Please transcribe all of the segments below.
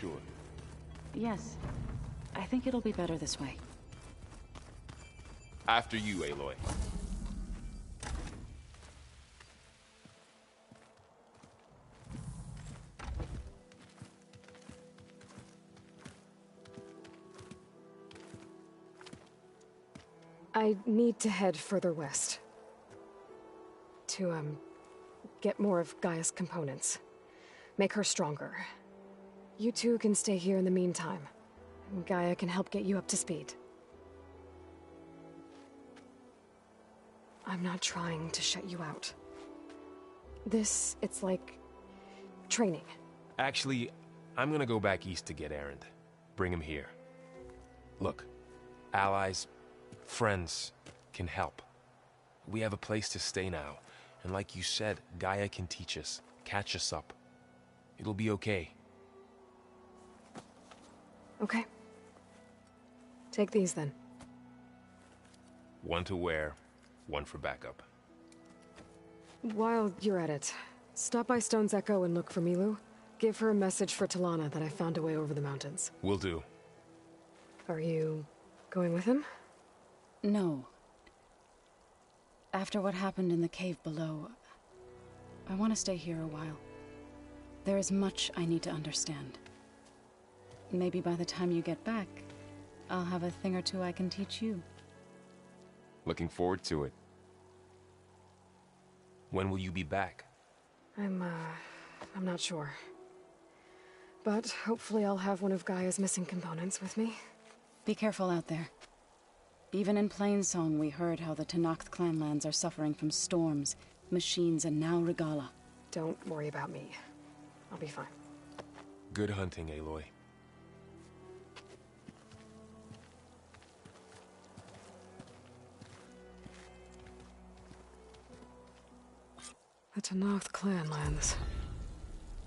sure? Yes. I think it'll be better this way. After you, Aloy. I need to head further west. To, get more of Gaia's components. Make her stronger. You two can stay here in the meantime. Gaia can help get you up to speed. I'm not trying to shut you out. It's like... training. Actually, I'm gonna go back east to get Erend. Bring him here. Look, allies, friends can help. We have a place to stay now, and like you said, Gaia can teach us, catch us up. It'll be okay. Okay. Take these then. One to wear, one for backup. While you're at it, stop by Stone's Echo and look for Milu. Give her a message for Talana that I found a way over the mountains. Will do. Are you going with him? No. After what happened in the cave below, I want to stay here a while. There is much I need to understand. Maybe by the time you get back, I'll have a thing or two I can teach you. Looking forward to it. When will you be back? I'm not sure. But hopefully I'll have one of Gaia's missing components with me. Be careful out there. Even in Plainsong, we heard how the Tenakth clanlands are suffering from storms, machines, and now Regala. Don't worry about me. I'll be fine. Good hunting, Aloy. The Tenakth clanlands.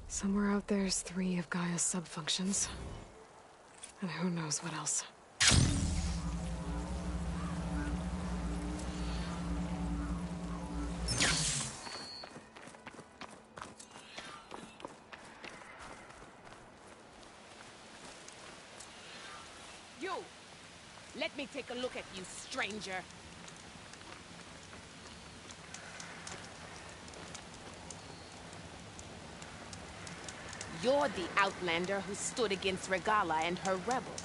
Somewhere out there's 3 of Gaia's subfunctions. And who knows what else. You! Let me take a look at you, stranger. You're the outlander who stood against Regala and her rebels.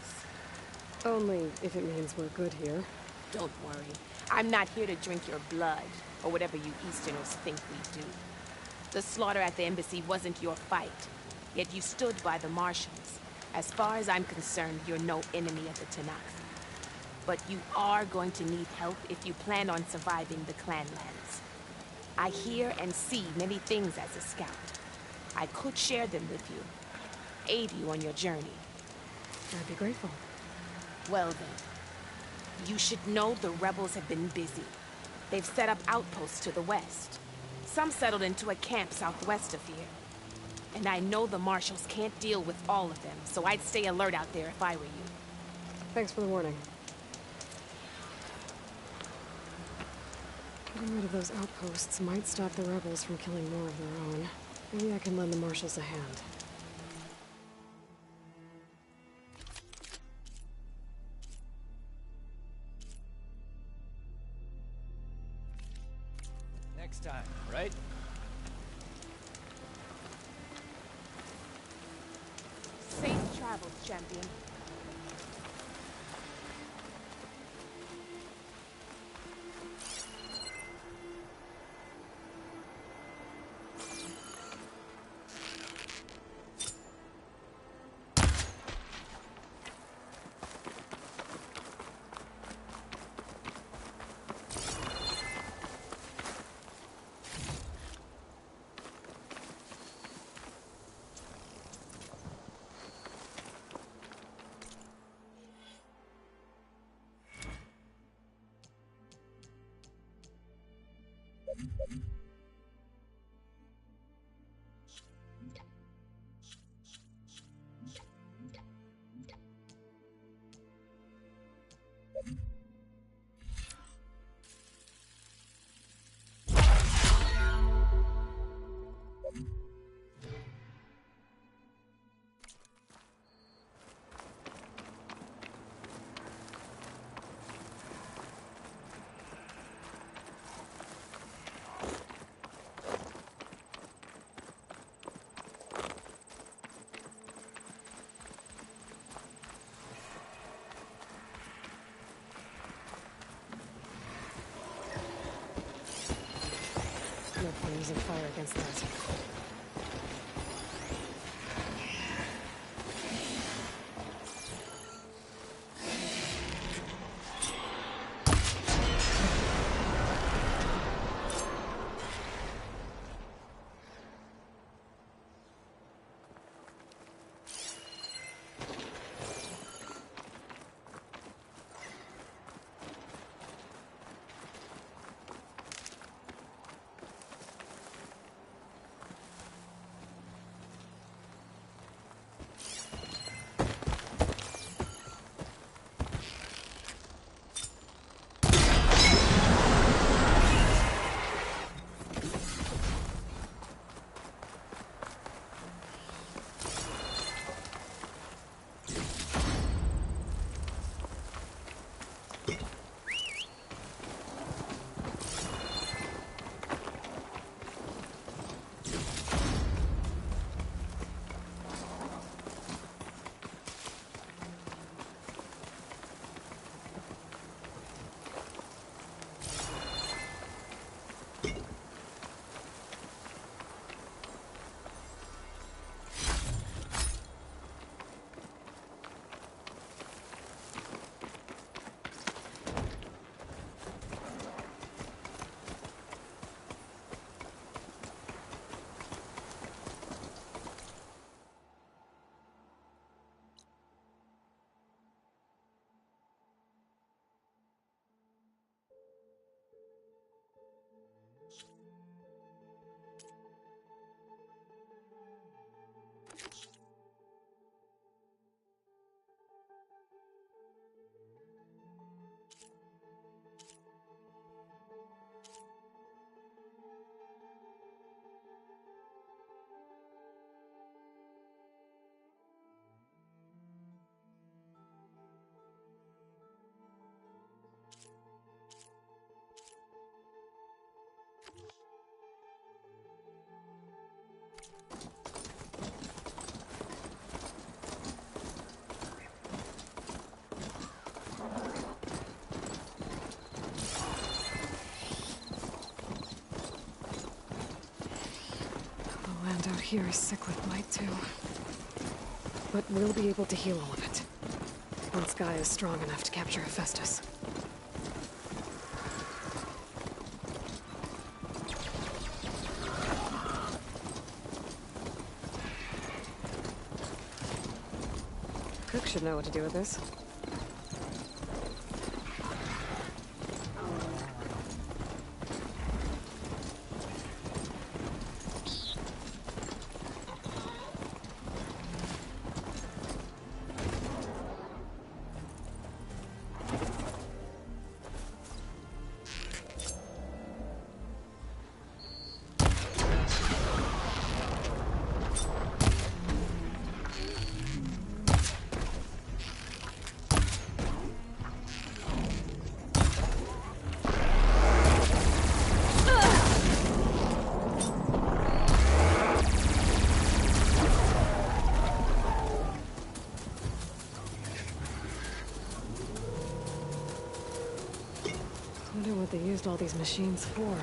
Only if it means we're good here. Don't worry. I'm not here to drink your blood, or whatever you Easterners think we do. The slaughter at the embassy wasn't your fight, yet you stood by the Marshals. As far as I'm concerned, you're no enemy of the Tenakth. But you are going to need help if you plan on surviving the clanlands. I hear and see many things as a scout. I could share them with you, aid you on your journey. I'd be grateful. Well then, you should know the rebels have been busy. They've set up outposts to the west. Some settled into a camp southwest of here. And I know the Marshals can't deal with all of them, so I'd stay alert out there if I were you. Thanks for the warning. Getting rid of those outposts might stop the rebels from killing more of their own. Maybe I can lend the Marshals a hand. Next time, right? Safe travels, champion. against that. Out here is sick with blight too. But we'll be able to heal all of it. Once Gaia is strong enough to capture Hephaestus. Cook should know what to do with this. They used all these machines for.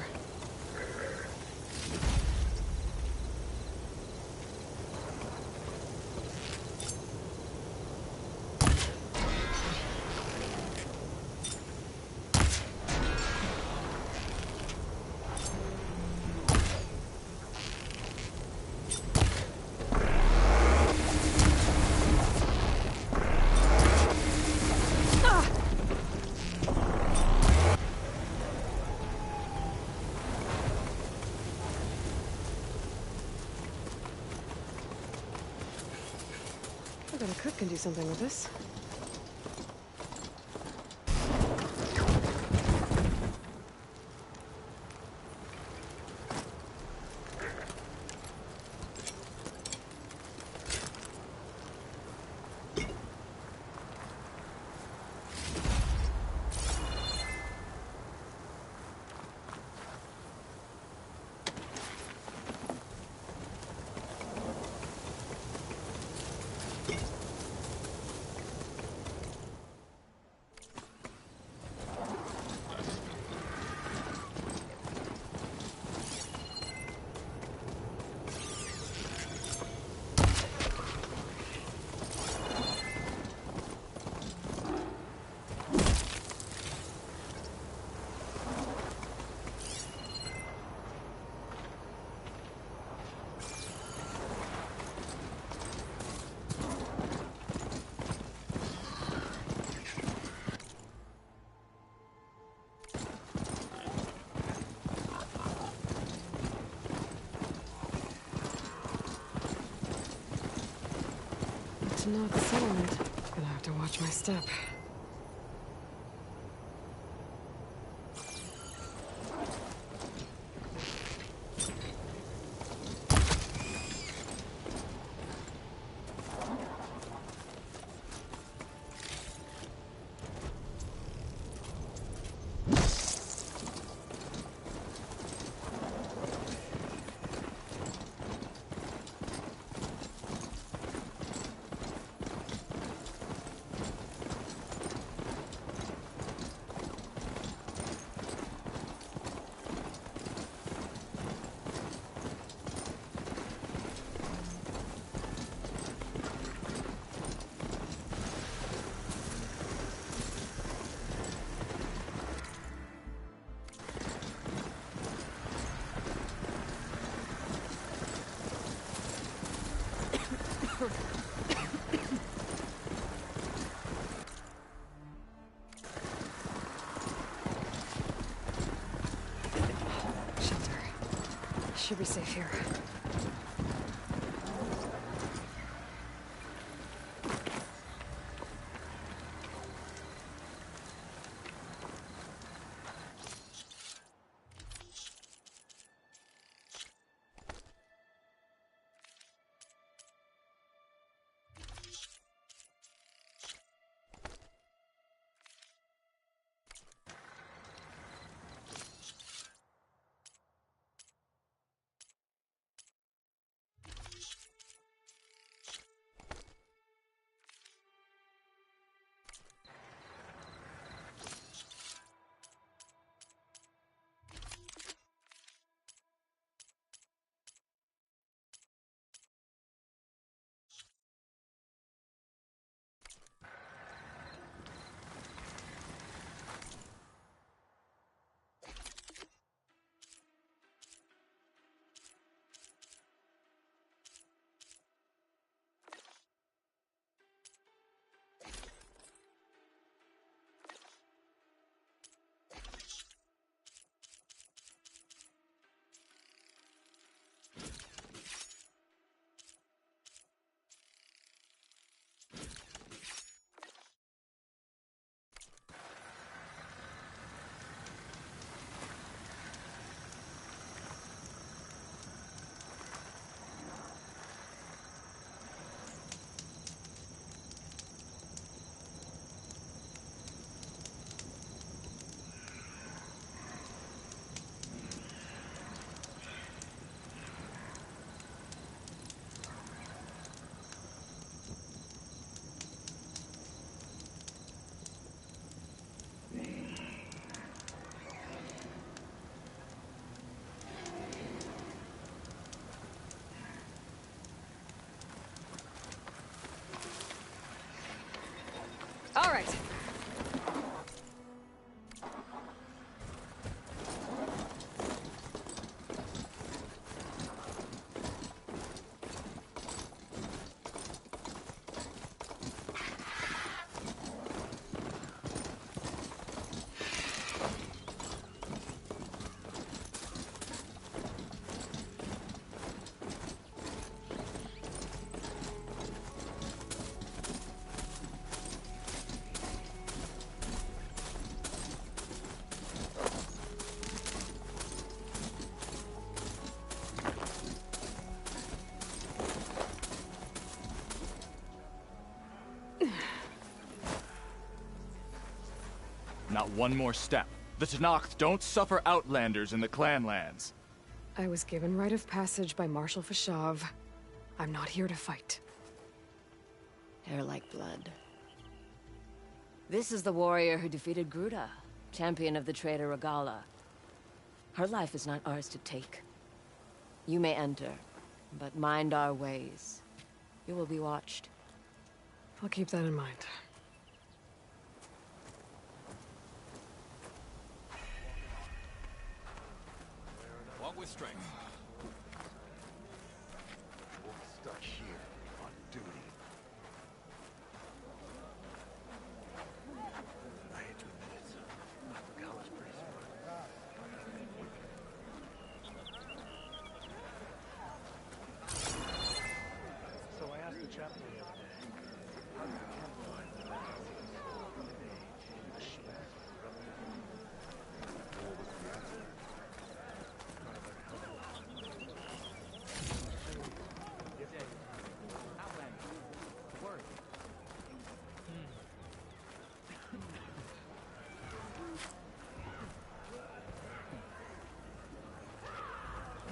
I bet a cook can do something with this. not the settlement. Gonna have to watch my step. Shelter. Should be safe here. All right. Not one more step. The Tenakth don't suffer outlanders in the Clanlands. I was given rite of passage by Marshal Fashav. I'm not here to fight. Hair like blood. This is the warrior who defeated Gruda, champion of the traitor Regala. Her life is not ours to take. You may enter, but mind our ways. You will be watched. I'll keep that in mind. Walk with strength. Stuck here on duty. I hate to admit it. Regala's pretty smart. So I asked the chaplain the other day.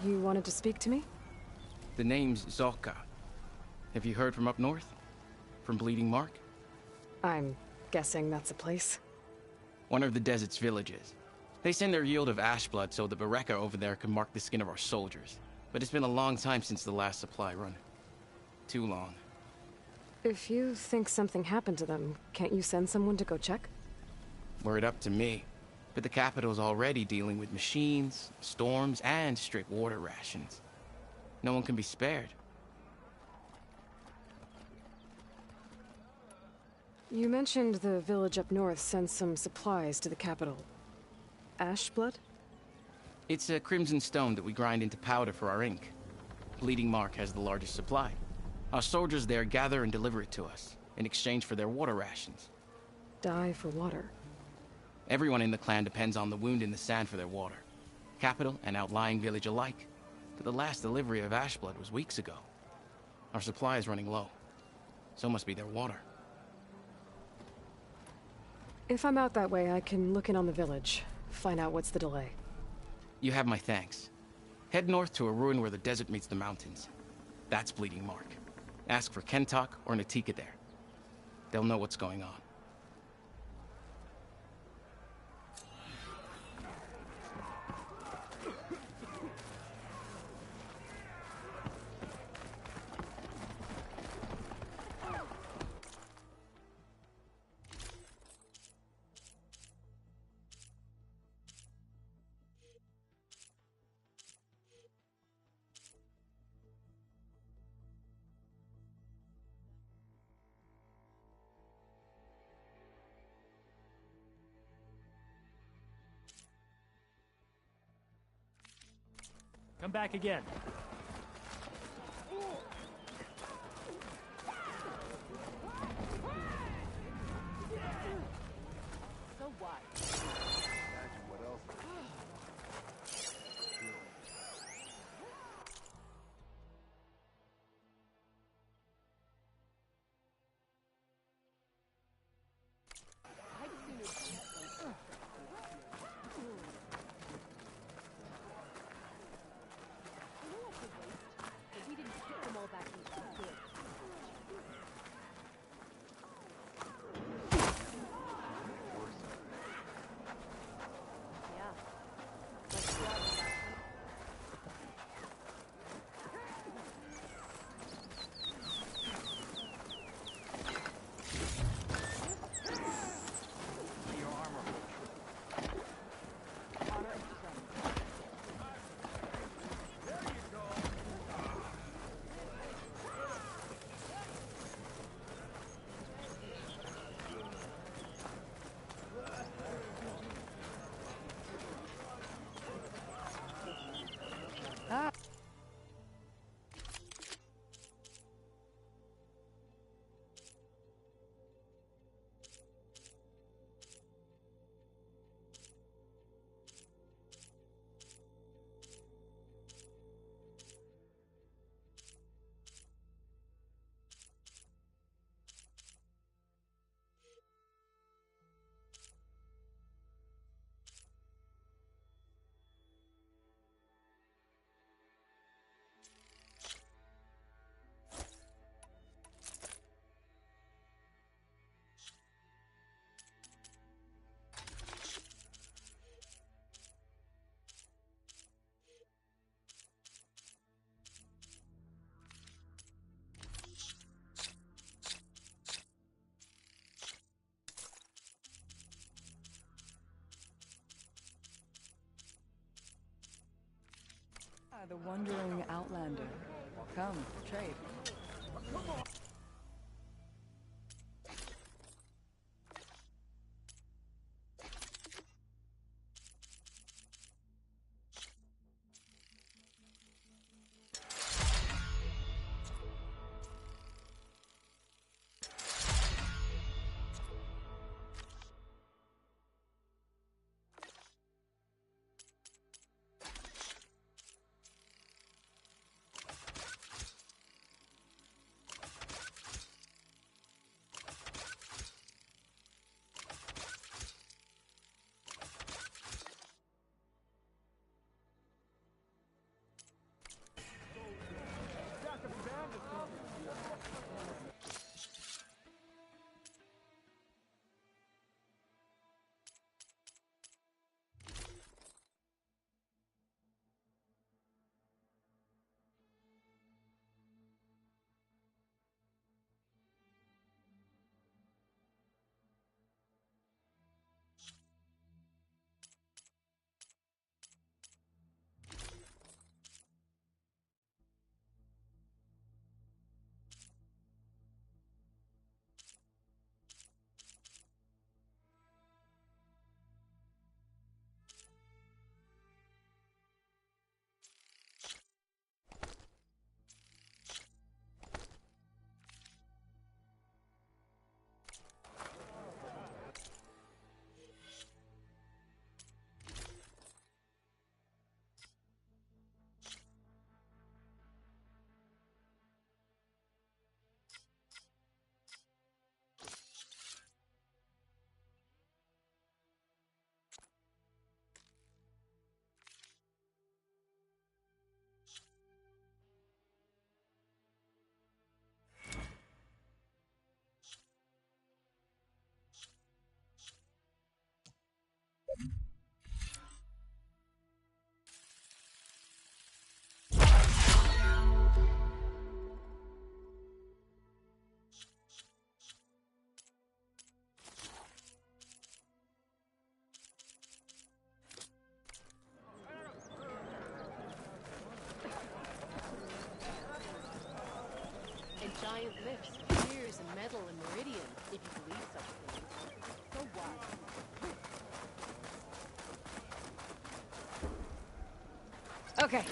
You wanted to speak to me? The name's Zolka. Have you heard from up north? From Bleeding Mark? I'm guessing that's a place. One of the desert's villages. They send their yield of ash blood so the Bereka over there can mark the skin of our soldiers. But it's been a long time since the last supply run. Too long. If you think something happened to them, can't you send someone to go check? Were it up to me. But the capital's already dealing with machines, storms, and strict water rations. No one can be spared. You mentioned the village up north sends some supplies to the capital. Ash blood? It's a crimson stone that we grind into powder for our ink. Bleeding Mark has the largest supply. Our soldiers there gather and deliver it to us, in exchange for their water rations. Die for water. Everyone in the clan depends on the wound in the sand for their water. Capital and outlying village alike. But the last delivery of ash blood was weeks ago. Our supply is running low. So must be their water. If I'm out that way, I can look in on the village. Find out what's the delay. You have my thanks. Head north to a ruin where the desert meets the mountains. That's Bleeding Mark. Ask for Kentok or Natika there. They'll know what's going on. Come back again. So what? The wandering outlander. Come, trade. gifts, spears, and metal in Meridian, if you believe such things. So what? Okay.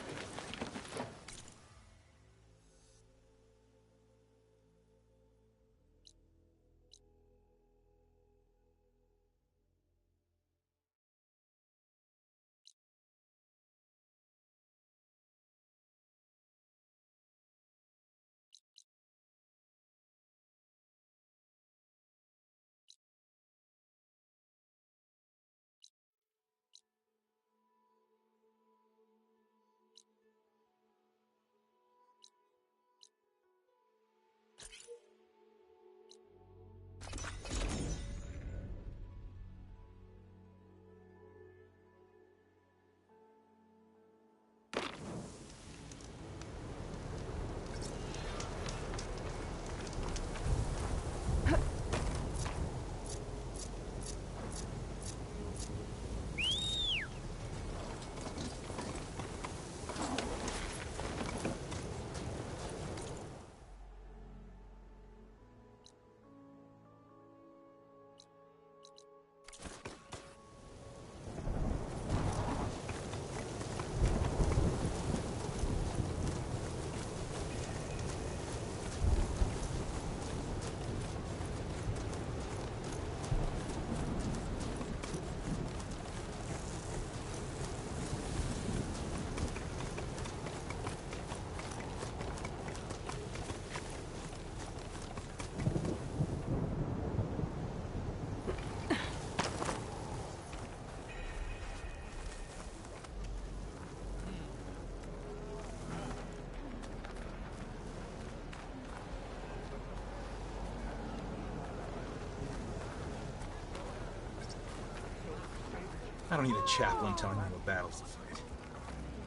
I don't need a chaplain telling me what battles to fight.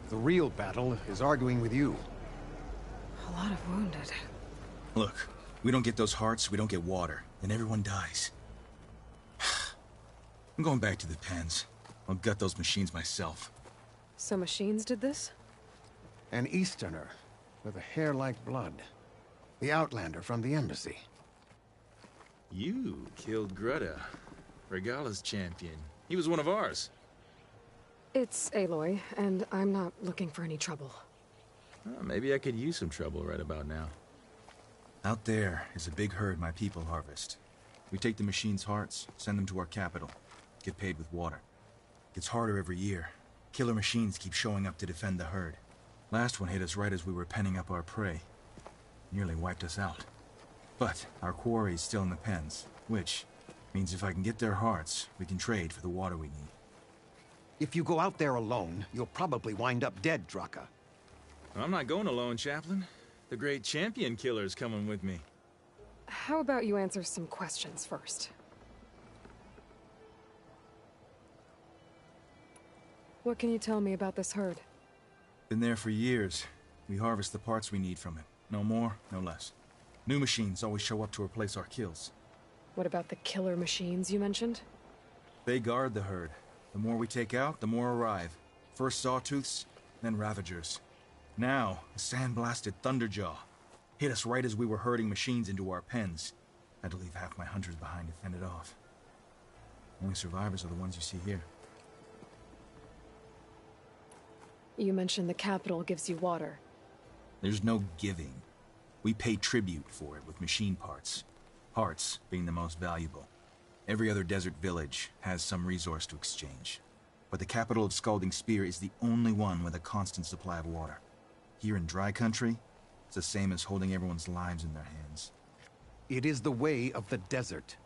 The real battle is arguing with you. A lot of wounded. Look, we don't get those hearts, we don't get water, and everyone dies. I'm going back to the pens. I'll gut those machines myself. So machines did this? An Easterner with a hair like blood. The Outlander from the embassy. You killed Greta, Regala's champion. He was one of ours. It's Aloy, and I'm not looking for any trouble. Well, maybe I could use some trouble right about now. Out there is a big herd my people harvest. We take the machines' hearts, send them to our capital, get paid with water. Gets harder every year. Killer machines keep showing up to defend the herd. Last one hit us right as we were penning up our prey. Nearly wiped us out. But our quarry is still in the pens, which means if I can get their hearts, we can trade for the water we need. If you go out there alone, you'll probably wind up dead, Draka. I'm not going alone, Chaplain. The great champion killer's coming with me. How about you answer some questions first? What can you tell me about this herd? Been there for years. We harvest the parts we need from it. No more, no less. New machines always show up to replace our kills. What about the killer machines you mentioned? They guard the herd. The more we take out, the more arrive. First Sawtooths, then Ravagers. Now, a sand-blasted Thunderjaw. Hit us right as we were herding machines into our pens. Had to leave half my hunters behind to fend it off. Only survivors are the ones you see here. You mentioned the capital gives you water. There's no giving. We pay tribute for it with machine parts. Hearts being the most valuable. Every other desert village has some resource to exchange. But the capital of Scalding Spear is the only one with a constant supply of water. Here in dry country, it's the same as holding everyone's lives in their hands. It is the way of the desert.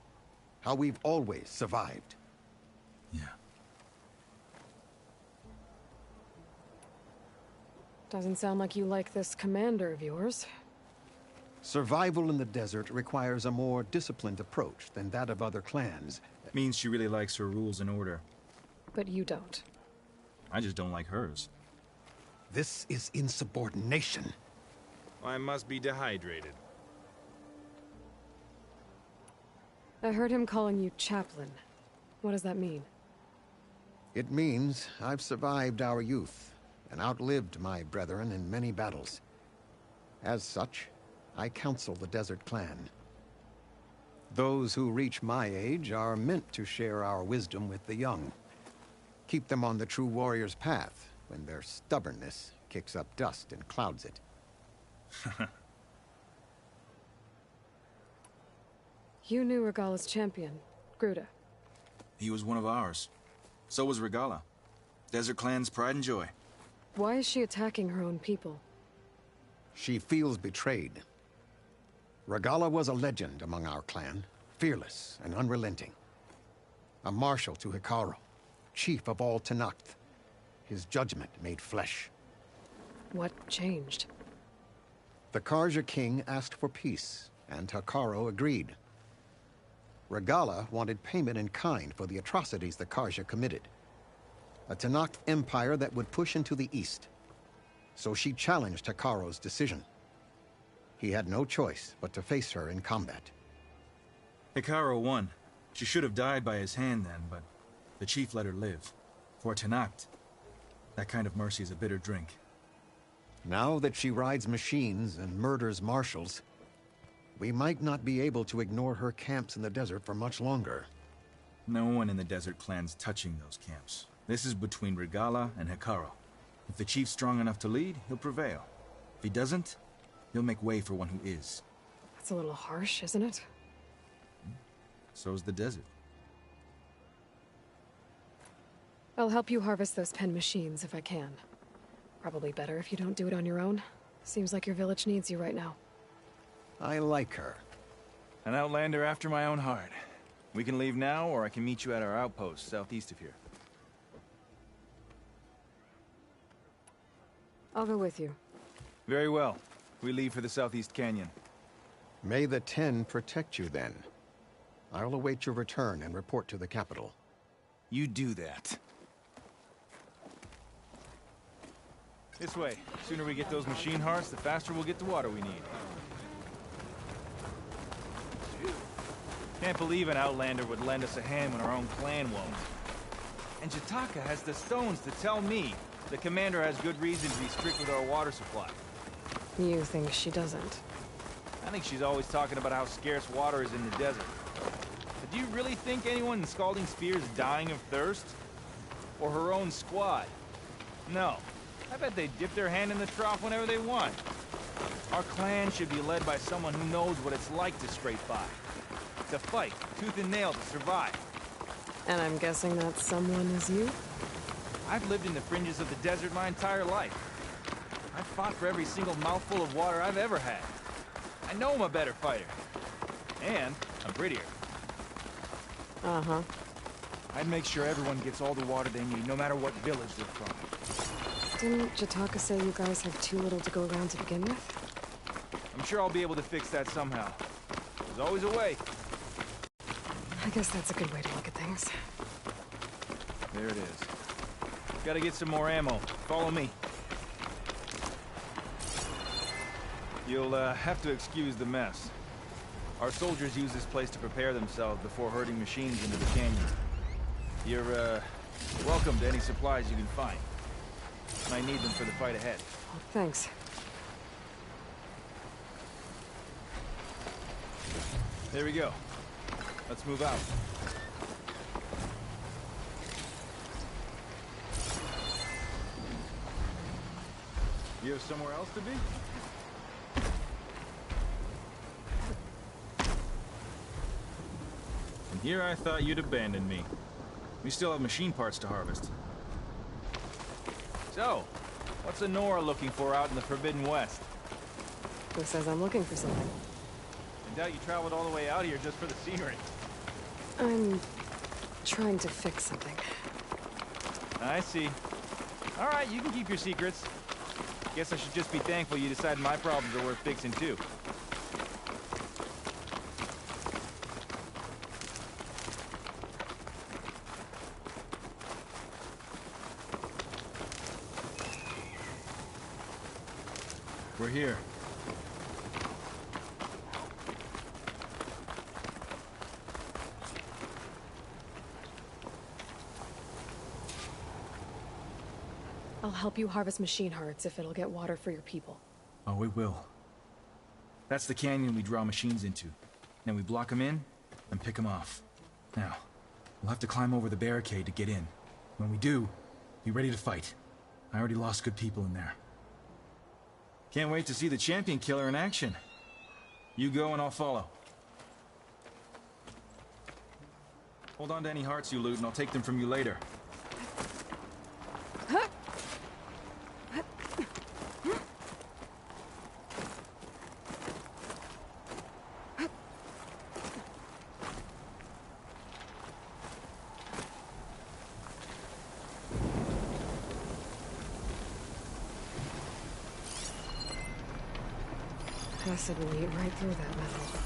How we've always survived. Yeah. Doesn't sound like you like this commander of yours. Survival in the desert requires a more disciplined approach than that of other clans. That means she really likes her rules and order. But you don't. I just don't like hers. This is insubordination. I must be dehydrated. I heard him calling you chaplain. What does that mean? It means I've survived our youth and outlived my brethren in many battles. As such, I counsel the Desert Clan. Those who reach my age are meant to share our wisdom with the young. Keep them on the true warrior's path when their stubbornness kicks up dust and clouds it. You knew Regala's champion, Gruda. He was one of ours. So was Regala. Desert Clan's pride and joy. Why is she attacking her own people? She feels betrayed. Regala was a legend among our clan, fearless and unrelenting. A marshal to Hikaru, chief of all Tenakth. His judgment made flesh. What changed? The Karja king asked for peace, and Hikaru agreed. Regala wanted payment in kind for the atrocities the Karja committed. A Tenakth empire that would push into the east. So she challenged Hikaru's decision. He had no choice but to face her in combat. Hikaru won. She should have died by his hand then, but the chief let her live. For Tenakth, that kind of mercy is a bitter drink. Now that she rides machines and murders marshals, we might not be able to ignore her camps in the desert for much longer. No one in the Desert Clan's touching those camps. This is between Regala and Hikaru. If the chief's strong enough to lead, he'll prevail. If he doesn't, he'll make way for one who is. That's a little harsh, isn't it? So's the desert. I'll help you harvest those pen machines if I can. Probably better if you don't do it on your own. Seems like your village needs you right now. I like her. An outlander after my own heart. We can leave now, or I can meet you at our outpost southeast of here. I'll go with you. Very well. We leave for the Southeast Canyon. May the Ten protect you then. I'll await your return and report to the capital. You do that. This way. The sooner we get those machine hearts, the faster we'll get the water we need. Can't believe an outlander would lend us a hand when our own clan won't. And Jataka has the stones to tell me the commander has good reason to be strict with our water supply. You think she doesn't? I think she's always talking about how scarce water is in the desert. But do you really think anyone in Scalding Spear is dying of thirst? Or her own squad? No. I bet they dip their hand in the trough whenever they want. Our clan should be led by someone who knows what it's like to scrape by. To fight, tooth and nail to survive. And I'm guessing that someone is you? I've lived in the fringes of the desert my entire life. I've fought for every single mouthful of water I've ever had. I know I'm a better fighter. And I'm prettier. Uh-huh. I'd make sure everyone gets all the water they need, no matter what village they're from. Didn't Jataka say you guys have too little to go around to begin with? I'm sure I'll be able to fix that somehow. There's always a way. I guess that's a good way to look at things. There it is. Gotta get some more ammo. Follow me. You'll have to excuse the mess. Our soldiers use this place to prepare themselves before herding machines into the canyon. You're welcome to any supplies you can find. Might need them for the fight ahead. Oh, thanks. There we go. Let's move out. You have somewhere else to be? And here I thought you'd abandon me. We still have machine parts to harvest. So, what's Honora looking for out in the Forbidden West? Who says I'm looking for something? I doubt you traveled all the way out here just for the scenery. I'm trying to fix something. I see. All right, you can keep your secrets. Guess I should just be thankful you decided my problems are worth fixing too. We're here. I'll help you harvest machine hearts if it'll get water for your people. Oh, we will. That's the canyon we draw machines into. Then we block them in and pick them off. Now, we'll have to climb over the barricade to get in. When we do, be ready to fight. I already lost good people in there. Can't wait to see the champion killer in action. You go and I'll follow. Hold on to any hearts you loot and I'll take them from you later. Acid will eat right through that metal.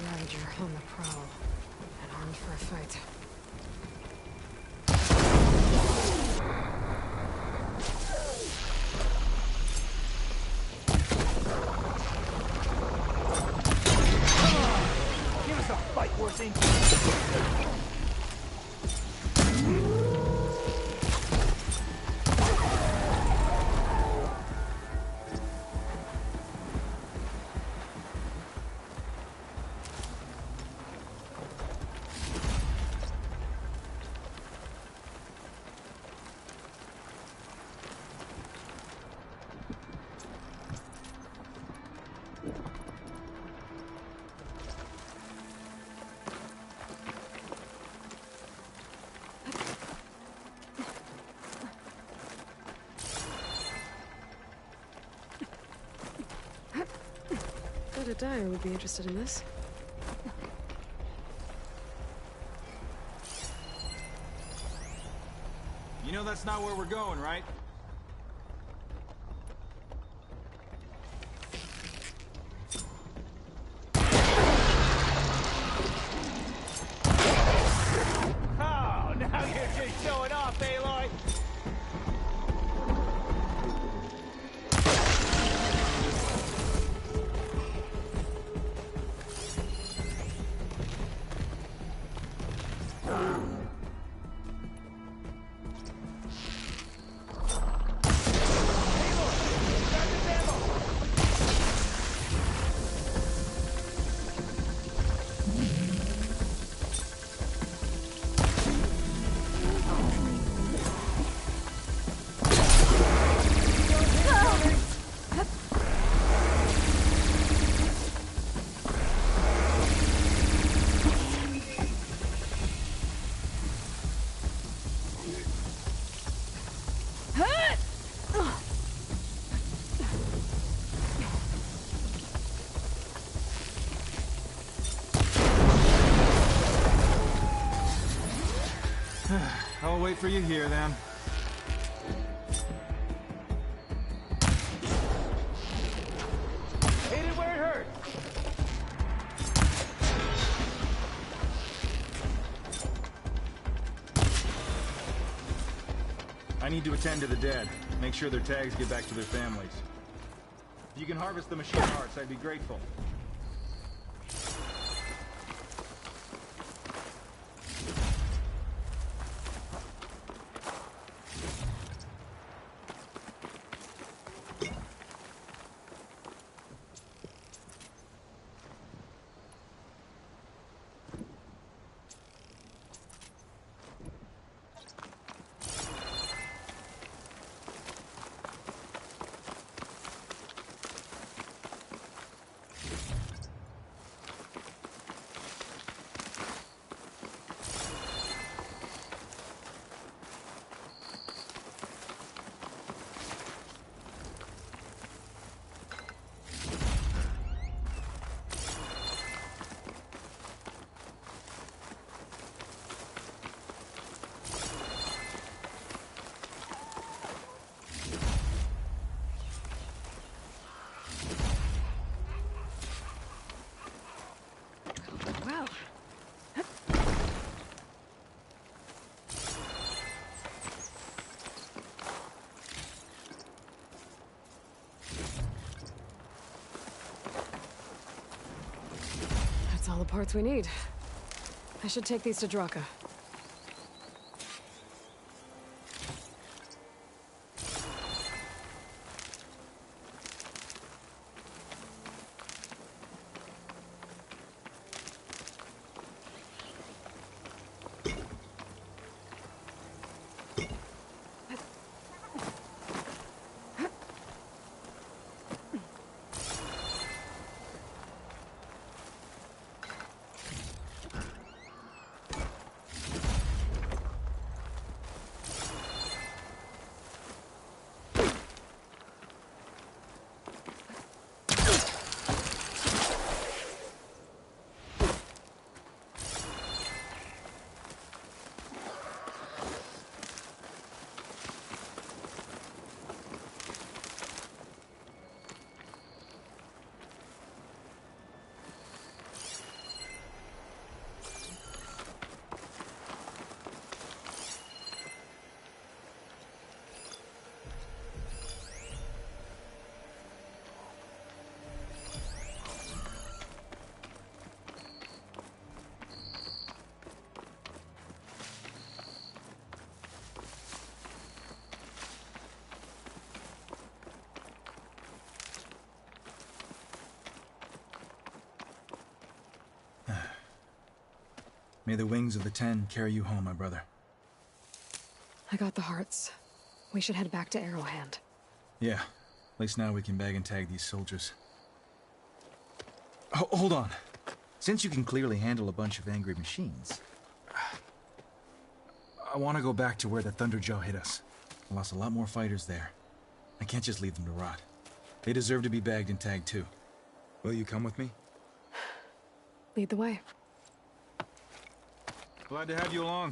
Ravager on the prowl, and armed for a fight. Give us a fight worth ink. A dyer would be interested in this. You know that's not where we're going, right? Oh, now you're just showing off, Aloy! I'll wait for you here, then. Hit it where it hurts! I need to attend to the dead. Make sure their tags get back to their families. If you can harvest the machine hearts, I'd be grateful. All the parts we need. I should take these to Draka. May the wings of the Ten carry you home, my brother. I got the hearts. We should head back to Arrowhand. Yeah. At least now we can bag and tag these soldiers. Hold on. Since you can clearly handle a bunch of angry machines, I want to go back to where the Thunderjaw hit us. I lost a lot more fighters there. I can't just leave them to rot. They deserve to be bagged and tagged too. Will you come with me? Lead the way. Glad to have you along.